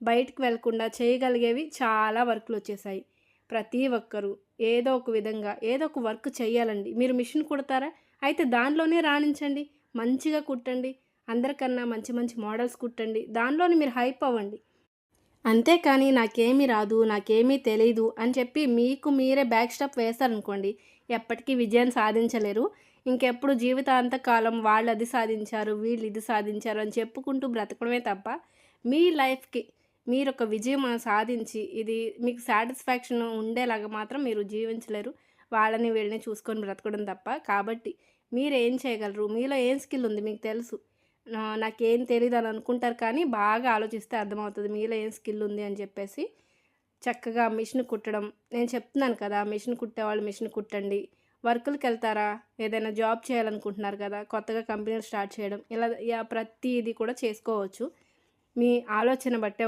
బయటికి వెళ్ళకుండా చేయగలిగేవి చాలా వర్కులు వచ్చేసాయి. ప్రతి ఒక్కరు ఏదో ఒక విధంగా ఏదో ఒక వర్క్ చేయాలండి. మీరు మిషన్ కుడతారా? అయితే దానిలోనే రాణించండి. మంచిగా కుట్టండి. అందరికన్నా మంచి మంచి మోడల్స్ కుట్టండి. దానిలోనే మీరు హైప్ అవ్వండి. అంతేకాని నాకేమీ రాదు, నాకేమీ తెలీదు అని చెప్పి మీకు మీరే బ్యాక్ స్టెప్ వేశారనుకోండి, ఎప్పటికీ విజయం సాధించలేరు. ఇంకెప్పుడు జీవితాంతకాలం వాళ్ళది సాధించారు, వీళ్ళు ఇది సాధించారు అని చెప్పుకుంటూ బ్రతకడమే తప్ప, మీ లైఫ్‌కి మీరొక విజయం సాధించి, ఇది మీకు సాటిస్ఫాక్షన్ ఉండేలాగా మాత్రం మీరు జీవించలేరు. వాళ్ళని వీళ్ళని చూసుకొని బ్రతకడం తప్ప. కాబట్టి మీరేం చేయగలరు? మీలో ఏం స్కిల్ ఉంది మీకు తెలుసు. నాకేం తెలీదని అనుకుంటారు కానీ, బాగా ఆలోచిస్తే అర్థమవుతది మీలో ఏం స్కిల్ ఉంది అని చెప్పేసి. చక్కగా మిషన్ కుట్టడం నేను చెప్తున్నాను కదా! మిషన్ కుట్టేవాళ్ళు మిషన్ కుట్టండి. వర్కులకెళ్తారా? ఏదైనా జాబ్ చేయాలనుకుంటున్నారు కదా! కొత్తగా కంపెనీలు స్టార్ట్ చేయడం ఇలా ప్రతీది కూడా చేసుకోవచ్చు. మీ ఆలోచన బట్టే